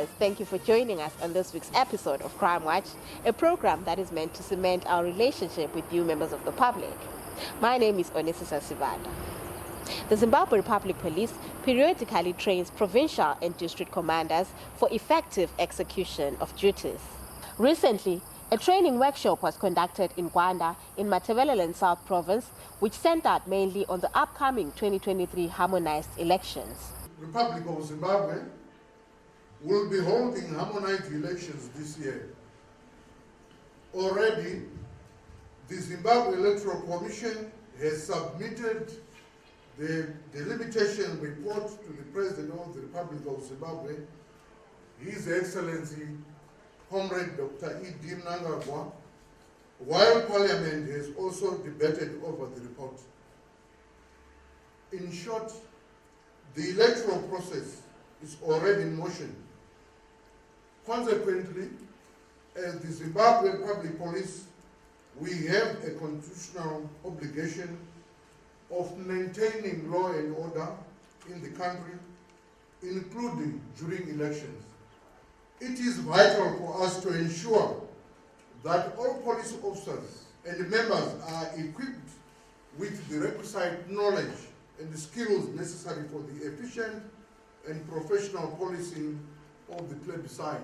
viewers, thank you for joining us on this week's episode of Crime Watch, a program that is meant to cement our relationship with you members of the public. My name is Onisisa Sivanda. The Zimbabwe Republic Police periodically trains provincial and district commanders for effective execution of duties. Recently, a training workshop was conducted in Gwanda in Matabeleland South Province, which centered mainly on the upcoming 2023 harmonized elections. Republic of Zimbabwe will be holding harmonized elections this year. Already, the Zimbabwe Electoral Commission has submitted the delimitation report to the President of the Republic of Zimbabwe, His Excellency Comrade Dr. E.D. Mnangagwa, while Parliament has also debated over the report. In short, the electoral process is already in motion. Consequently, as the Zimbabwe Public Police, we have a constitutional obligation of maintaining law and order in the country, including during elections. It is vital for us to ensure that all police officers and members are equipped with the requisite knowledge and the skills necessary for the efficient and professional policing of the plebiscite.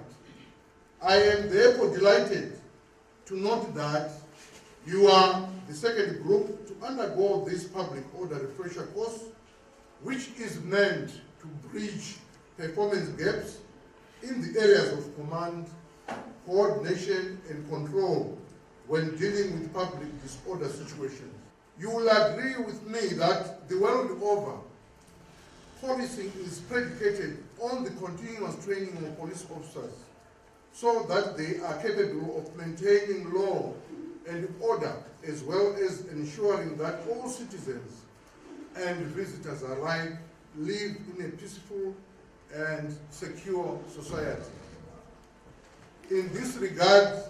I am therefore delighted to note that you are the second group to undergo this public order refresher course, which is meant to bridge performance gaps in the areas of command, coordination, and control when dealing with public disorder situations. You will agree with me that the world over, policing is predicated on the continuous training of police officers so that they are capable of maintaining law and order, as well as ensuring that all citizens and visitors alike live in a peaceful and secure society. In this regard,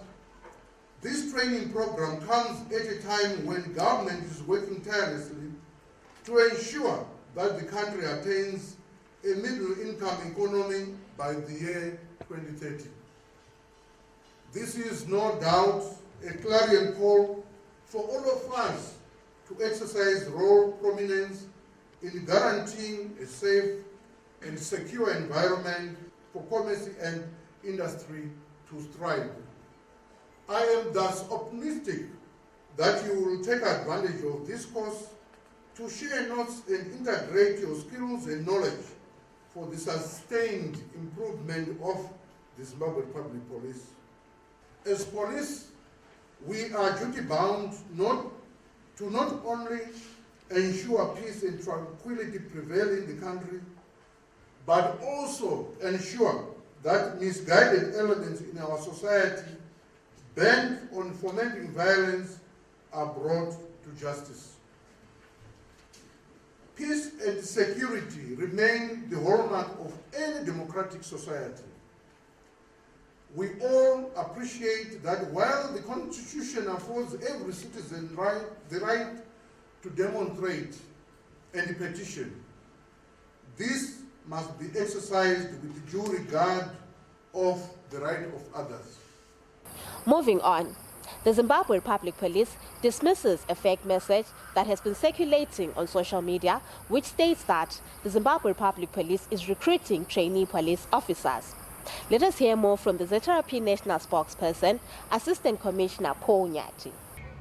this training program comes at a time when government is working tirelessly to ensure that the country attains a middle-income economy by the year 2030. This is no doubt a clarion call for all of us to exercise role prominence in guaranteeing a safe and secure environment for commerce and industry to thrive. I am thus optimistic that you will take advantage of this course to share notes and integrate your skills and knowledge for the sustained improvement of the Zimbabwe Public Police. As police, we are duty-bound to not only ensure peace and tranquility prevail in the country, but also ensure that misguided elements in our society bent on fomenting violence are brought to justice. Peace and security remain the hallmark of any democratic society. We all appreciate that while the Constitution affords every citizen the right to demonstrate and petition, this must be exercised with due regard of the right of others. Moving on, the Zimbabwe Republic Police dismisses a fake message that has been circulating on social media, which states that the Zimbabwe Republic Police is recruiting trainee police officers. Let us hear more from the ZRP National Spokesperson, Assistant Commissioner Paul Nyati.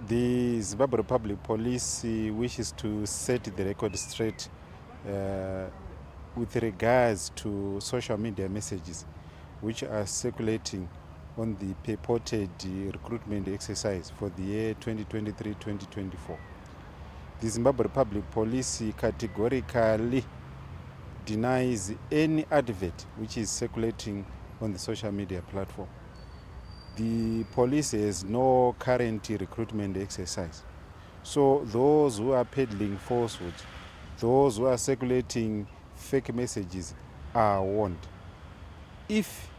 The Zimbabwe Republic Police wishes to set the record straight with regards to social media messages which are circulating on the purported recruitment exercise for the year 2023-2024. The Zimbabwe Republic Police categorically denies any advert which is circulating on the social media platform. The police has no current recruitment exercise. So those who are peddling falsehood, those who are circulating fake messages are warned. If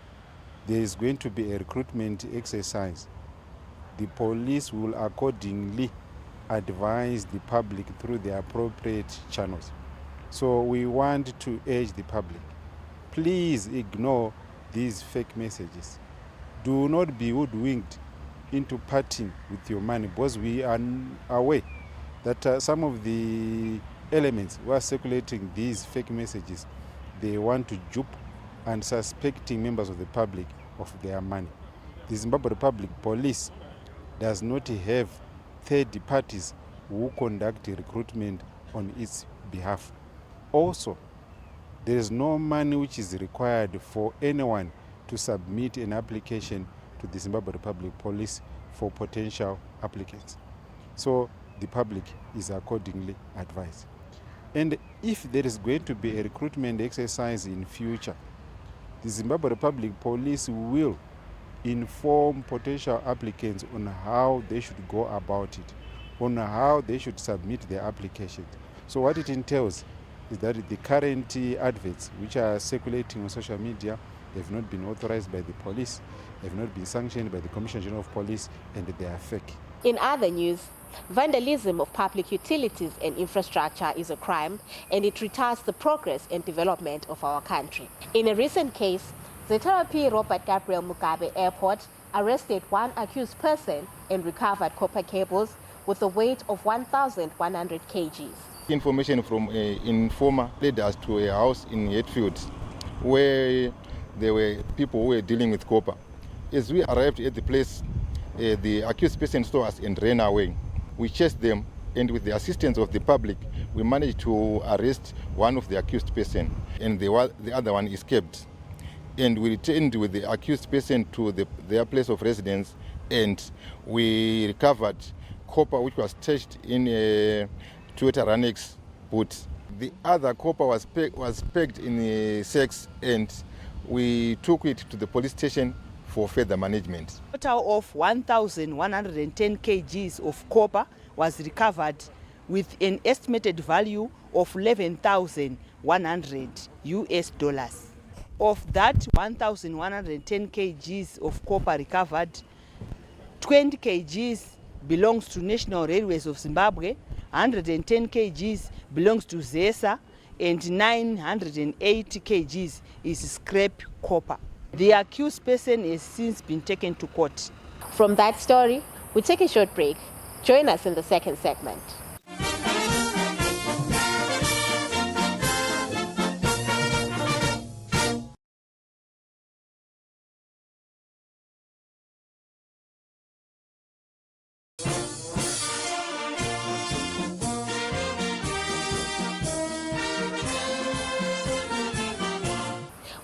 there is going to be a recruitment exercise, the police will accordingly advise the public through the appropriate channels. So we want to urge the public, please ignore these fake messages. Do not be hoodwinked into parting with your money, because we are aware that some of the elements who are circulating these fake messages, they want to dupe and suspecting members of the public of their money. The Zimbabwe Republic Police does not have third parties who conduct recruitment on its behalf. Also, there is no money which is required for anyone to submit an application to the Zimbabwe Republic Police for potential applicants. So the public is accordingly advised. And if there is going to be a recruitment exercise in future, the Zimbabwe Republic Police will inform potential applicants on how they should go about it, on how they should submit their applications. So what it entails is that the current adverts which are circulating on social media have not been authorized by the police, have not been sanctioned by the Commissioner General of Police, and they are fake. In other news, vandalism of public utilities and infrastructure is a crime, and it retards the progress and development of our country. In a recent case, the Therapy Robert Gabriel Mugabe Airport arrested one accused person and recovered copper cables with a weight of 1,100 kgs. Information from an informer led us to a house in Hatfield where there were people who were dealing with copper. As we arrived at the place, the accused person saw us and ran away. We chased them, and with the assistance of the public, we managed to arrest one of the accused person, and the other one escaped. And we returned with the accused person to their place of residence, and we recovered copper which was stashed in a Toyota Ranex boot. The other copper was pegged in sacks, and we took it to the police station for further management. A total of 1,110 kgs of copper was recovered with an estimated value of $11,100 US. Of that 1,110 kgs of copper recovered, 20 kgs belongs to National Railways of Zimbabwe, 110 kgs belongs to ZESA, and 980 kgs is scrap copper. The accused person has since been taken to court. From that story, we take a short break. Join us in the second segment.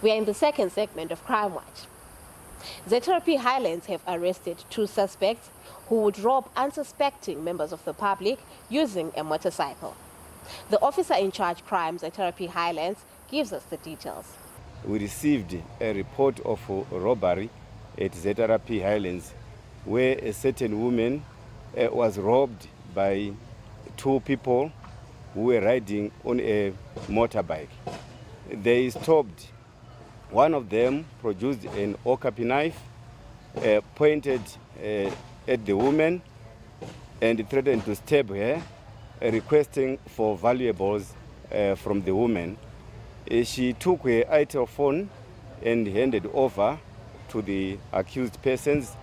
We are in the second segment of Crime Watch. The Therapy Highlands have arrested two suspects who would rob unsuspecting members of the public using a motorcycle. The officer in charge crimes at Therapy Highlands gives us the details. We received a report of robbery at Therapy Highlands where a certain woman was robbed by two people who were riding on a motorbike. They stopped. One of them produced an okapi knife, pointed at the woman and threatened to stab her, requesting for valuables from the woman. She took her ITEL phone and handed over to the accused persons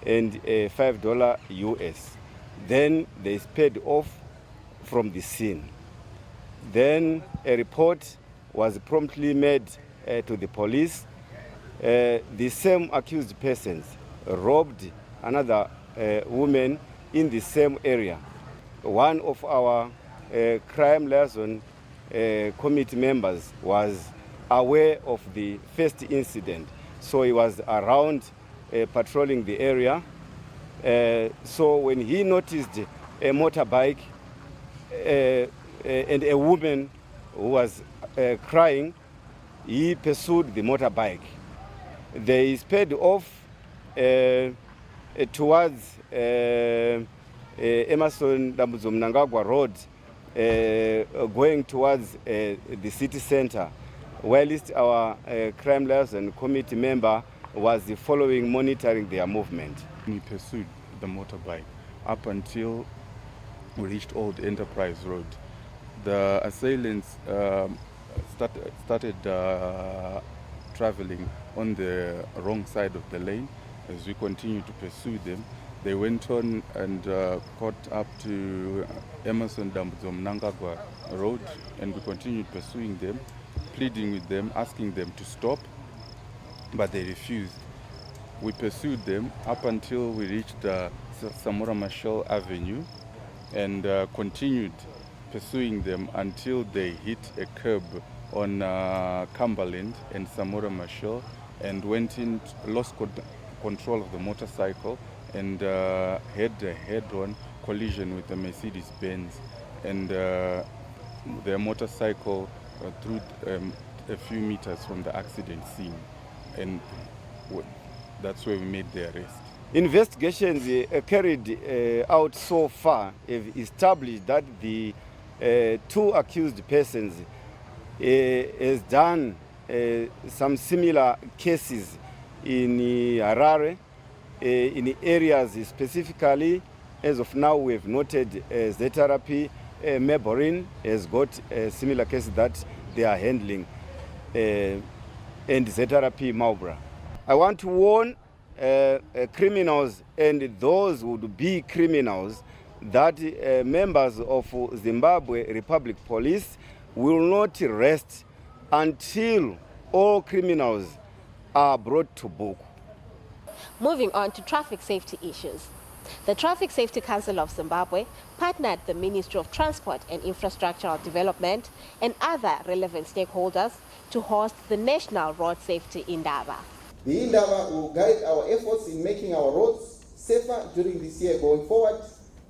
and $5 US. Then they sped off from the scene. Then a report was promptly made to the police. The same accused persons robbed another woman in the same area. One of our crime liaison committee members was aware of the first incident, so he was around patrolling the area. So when he noticed a motorbike and a woman who was crying, he pursued the motorbike. They sped off towards Emerson Dambuzo Mnangagwa Road, going towards the city center, whilst our crime liaison committee member was following, monitoring their movement. We pursued the motorbike up until we reached Old Enterprise Road. The assailants started traveling on the wrong side of the lane. As we continue to pursue them, they went on and caught up to Emerson Mnangagwa Road, and we continued pursuing them, pleading with them, asking them to stop, but they refused. We pursued them up until we reached Samora Machel Avenue and continued pursuing them until they hit a curb on Cumberland and Samora Machel and lost control of the motorcycle and had a head-on collision with a Mercedes-Benz, and their motorcycle threw a few meters from the accident scene, and that's where we made the arrest. Investigations carried out so far have established that the two accused persons has done some similar cases in Harare, in areas specifically. As of now, we have noted ZRP Meborin has got a similar case that they are handling, and ZRP Maubra. I want to warn criminals and those who would be criminals that members of Zimbabwe Republic Police will not rest until all criminals are brought to book. Moving on to traffic safety issues. The Traffic Safety Council of Zimbabwe partnered the Ministry of Transport and Infrastructural Development and other relevant stakeholders to host the National Road Safety Indaba. The Indaba will guide our efforts in making our roads safer during this year going forward.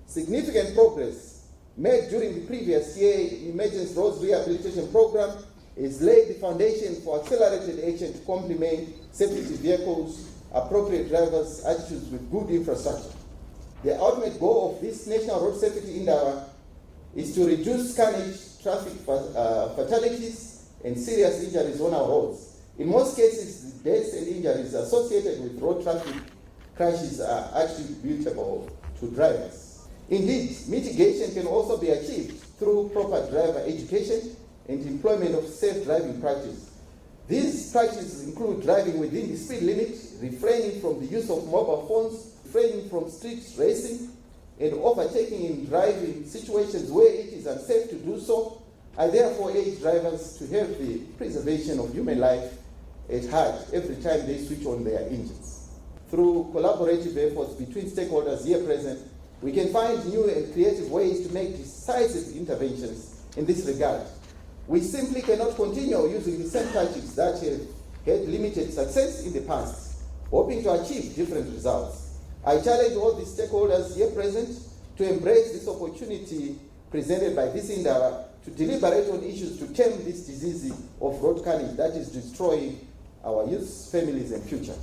Significant progress made during the previous year Emergency Roads Rehabilitation Program has laid the foundation for accelerated action to complement safety vehicles, appropriate drivers' attitudes with good infrastructure. The ultimate goal of this National Road Safety Indaba is to reduce carnage, traffic fatalities, and serious injuries on our roads. In most cases, the deaths and injuries associated with road traffic crashes are attributable to drivers. Indeed, mitigation can also be achieved through proper driver education and employment of safe driving practice. These practices include driving within the speed limit, refraining from the use of mobile phones, refraining from street racing, and overtaking in driving situations where it is unsafe to do so. I therefore urge drivers to have the preservation of human life at heart every time they switch on their engines. Through collaborative efforts between stakeholders here present, we can find new and creative ways to make decisive interventions in this regard. We simply cannot continue using the same tactics that have had limited success in the past, hoping to achieve different results. I challenge all the stakeholders here present to embrace this opportunity presented by this Indaba to deliberate on issues to tame this disease of road carnage that is destroying our youth, families, and future.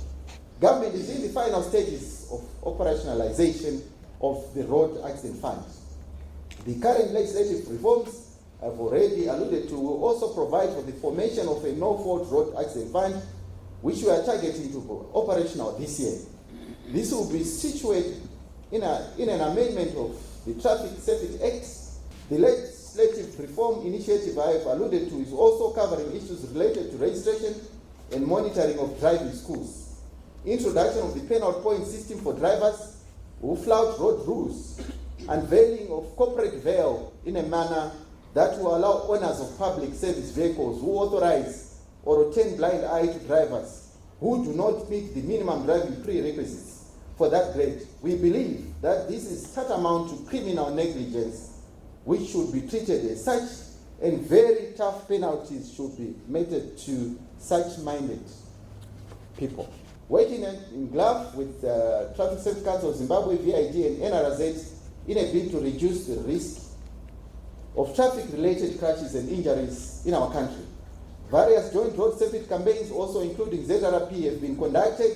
Government is in the final stages of operationalization of the Road Accident Fund. The current legislative reforms I've already alluded to will also provide for the formation of a no-fault road accident fund, which we are targeting to be operational this year. This will be situated in an amendment of the Traffic Safety Act. The legislative reform initiative I have alluded to is also covering issues related to registration and monitoring of driving schools. Introduction of the penal point system for drivers who flout road rules, unveiling of corporate veil in a manner that will allow owners of public service vehicles who authorize or turn blind eye to drivers who do not meet the minimum driving prerequisites for that grade. We believe that this is tantamount to criminal negligence, which should be treated as such, and very tough penalties should be meted to such minded people. Working in glove with the Traffic Safety Council of Zimbabwe, VID, and NRZ in a bid to reduce the risk of traffic-related crashes and injuries in our country. Various joint road safety campaigns, also including ZRP, have been conducted,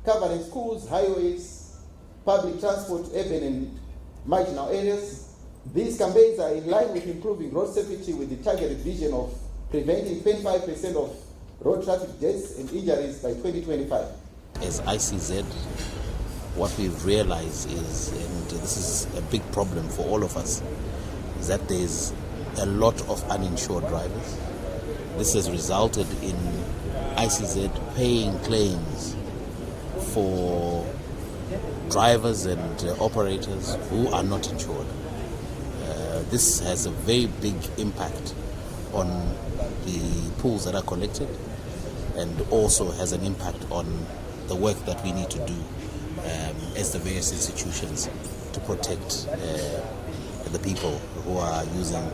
covering schools, highways, public transport, urban and marginal areas. These campaigns are in line with improving road safety with the targeted vision of preventing 25% of road traffic deaths and injuries by 2025. As ICZ, what we've realized is, and this is a big problem for all of us, is that there's a lot of uninsured drivers. This has resulted in ICZ paying claims for drivers and operators who are not insured. This has a very big impact on the pools that are collected, and also has an impact on the work that we need to do as the various institutions to protect the people who are using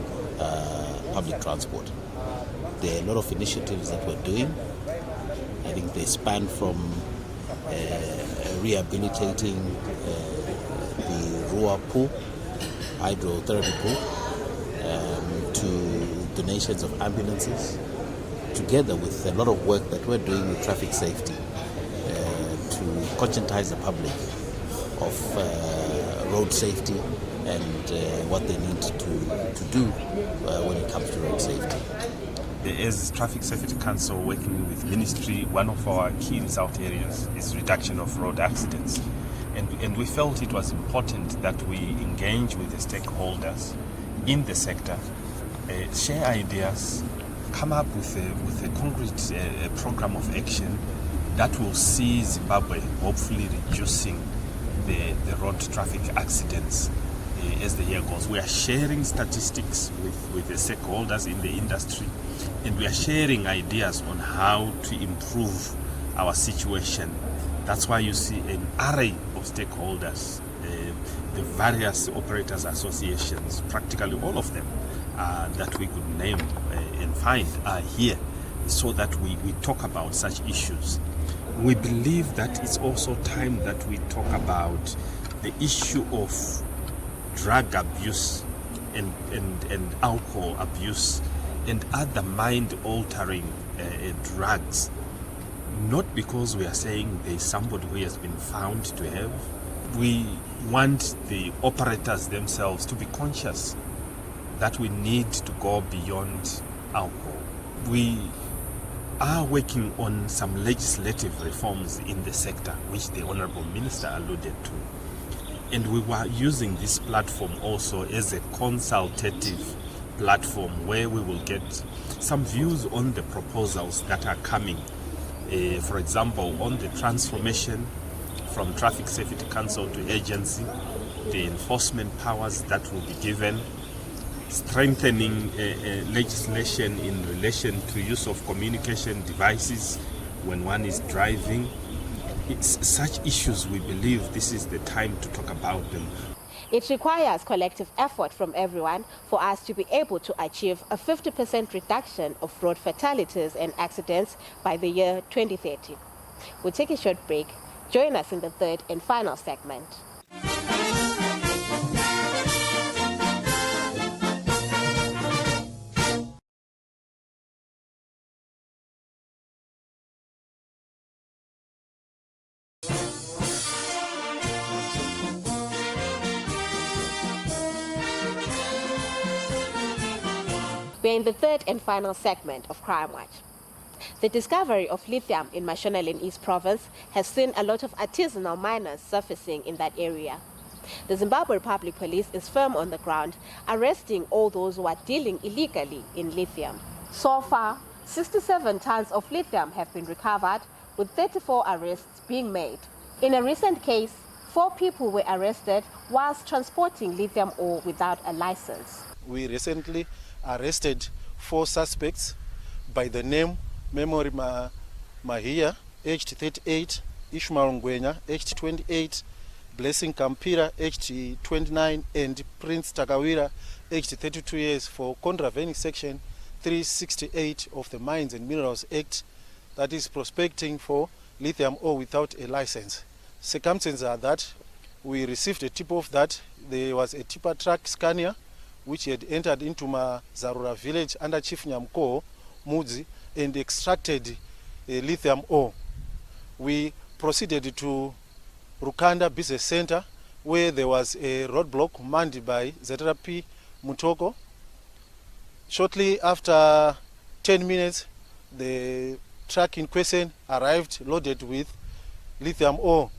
public transport. There are a lot of initiatives that we're doing. I think they span from rehabilitating the Rua pool, hydrotherapy pool, to donations of ambulances, together with a lot of work that we're doing with traffic safety to conscientize the public of road safety and what they need to do when it comes to road safety. As Traffic Safety Council working with Ministry, one of our key result areas is reduction of road accidents. And we felt it was important that we engage with the stakeholders in the sector, share ideas, come up with a concrete program of action that will see Zimbabwe hopefully reducing the road traffic accidents as the year goes. We are sharing statistics with the stakeholders in the industry, and we are sharing ideas on how to improve our situation. That's why you see an array of stakeholders, the various operators associations, practically all of them that we could name and find are here, so that we talk about such issues. We believe that it's also time that we talk about the issue of drug abuse and alcohol abuse and other mind-altering drugs. Not because we are saying there's somebody who has been found to have. We want the operators themselves to be conscious that we need to go beyond alcohol. We are working on some legislative reforms in the sector, which the Honourable Minister alluded to. And we were using this platform also as a consultative platform where we will get some views on the proposals that are coming. For example, on the transformation from Traffic Safety Council to agency, the enforcement powers that will be given, strengthening legislation in relation to use of communication devices when one is driving. It's such issues, we believe this is the time to talk about them. It requires collective effort from everyone for us to be able to achieve a 50% reduction of road fatalities and accidents by the year 2030. We'll take a short break. Join us in the third and final segment. We're in the third and final segment of Crime Watch. The discovery of lithium in Mashonaland East Province has seen a lot of artisanal miners surfacing in that area. The Zimbabwe Republic Police is firm on the ground, arresting all those who are dealing illegally in lithium. So far, 67 tons of lithium have been recovered, with 34 arrests being made. In a recent case, 4 people were arrested whilst transporting lithium ore without a license. We recently arrested 4 suspects by the name Memory Mahia, aged 38, Ishmael Ngwenya, aged 28, Blessing Kampira, aged 29, and Prince Takawira, aged 32 years, for contravening Section 368 of the Mines and Minerals Act, that is prospecting for lithium ore without a license. Circumstances are that we received a tip-off that there was a tipper truck Scania which had entered into Mazarura village under Chief Nyamko Mudzi and extracted lithium ore. We proceeded to Rukanda Business Center, where there was a roadblock manned by ZRP Mutoko. Shortly after 10 minutes, the truck in question arrived loaded with lithium ore,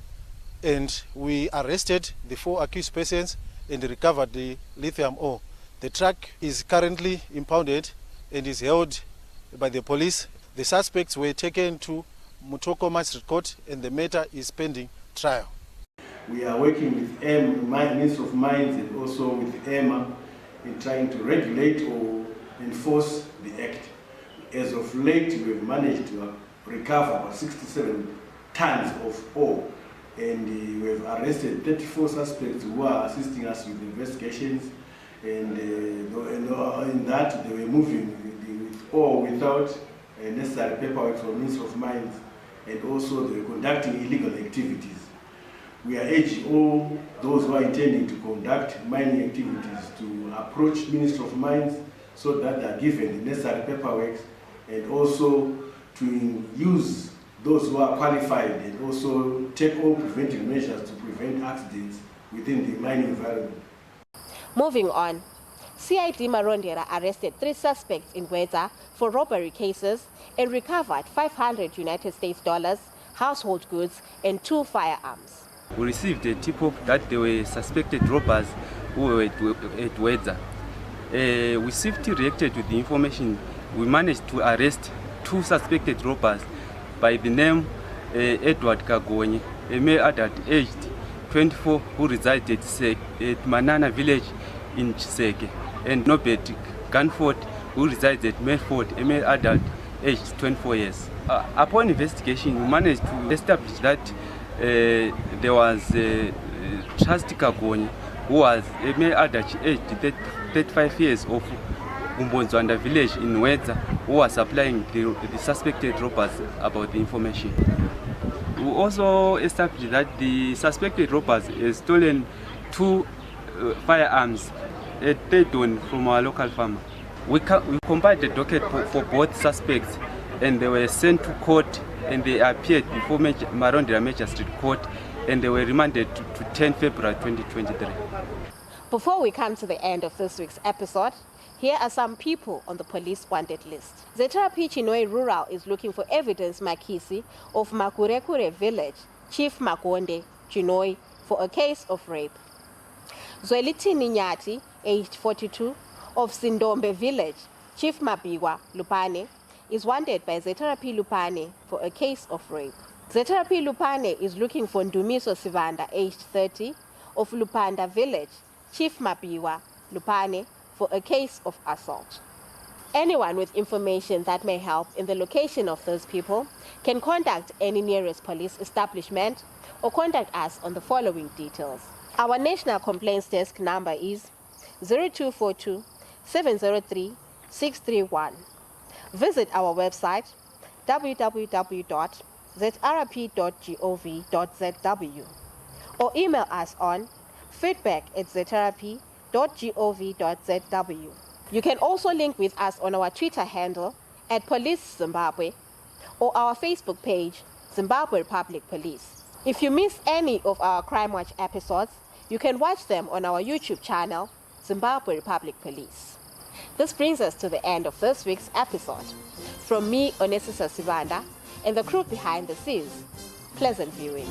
and we arrested the 4 accused persons and recovered the lithium ore. The truck is currently impounded and is held by the police. The suspects were taken to Mutoko Magistrate Court and the matter is pending trial. We are working with Ministry of Mines and also with EMA in trying to regulate or enforce the act. As of late, we have managed to recover about 67 tons of ore, and we have arrested 34 suspects who are assisting us with investigations, and in that they were moving with ore without necessary paperwork from Ministry of Mines, and also they were conducting illegal activities. We are urging all those who are intending to conduct mining activities to approach Ministry of Mines so that they are given the necessary paperwork, and also to use those who are qualified and also take all preventive measures to prevent accidents within the mining environment. Moving on, CID Marondera arrested 3 suspects in Weza for robbery cases and recovered $500 United States, household goods, and 2 firearms. We received a tip-off that there were suspected robbers who were at Weza. We swiftly reacted to the information. We managed to arrest 2 suspected robbers by the name Edward Kagonyi, a male adult aged 24 who resided at Manana village in Chiseke, and Nobet Gunford who resides at Medford, a male adult aged 24 years. Upon investigation, we managed to establish that there was Trust Kagonyi, who was a male adult aged 35 years of Umbonzwanda village in Weza, who was supplying the suspected robbers about the information. We also established that the suspected robbers had stolen 2 firearms, a third one from our local farmer. We compiled the docket for both suspects, and they were sent to court, and they appeared before Marondera Magistrate Court, and they were remanded to 10 February 2023. Before we come to the end of this week's episode, here are some people on the police wanted list. Zeterapi Chinoi Rural is looking for evidence Makisi of Makurekure village, Chief Makonde Chinoi, for a case of rape. Zwelithini Nyati, aged 42, of Sindombe village, Chief Mabiwa Lupane, is wanted by Zeterapi Lupane for a case of rape. Zeterapi Lupane is looking for Ndumiso Sivanda, aged 30, of Lupanda village, Chief Mabiwa Lupane, for a case of assault. Anyone with information that may help in the location of those people can contact any nearest police establishment or contact us on the following details. Our National Complaints Desk number is 0242 703 631. Visit our website www.zrp.gov.zw or email us on feedback@zrp.gov.zw. You can also link with us on our Twitter handle @PoliceZimbabwe or our Facebook page, Zimbabwe Republic Police. If you miss any of our Crime Watch episodes, you can watch them on our YouTube channel, Zimbabwe Republic Police. This brings us to the end of this week's episode. From me, Onesisa Sivanda, and the crew behind the scenes, pleasant viewing.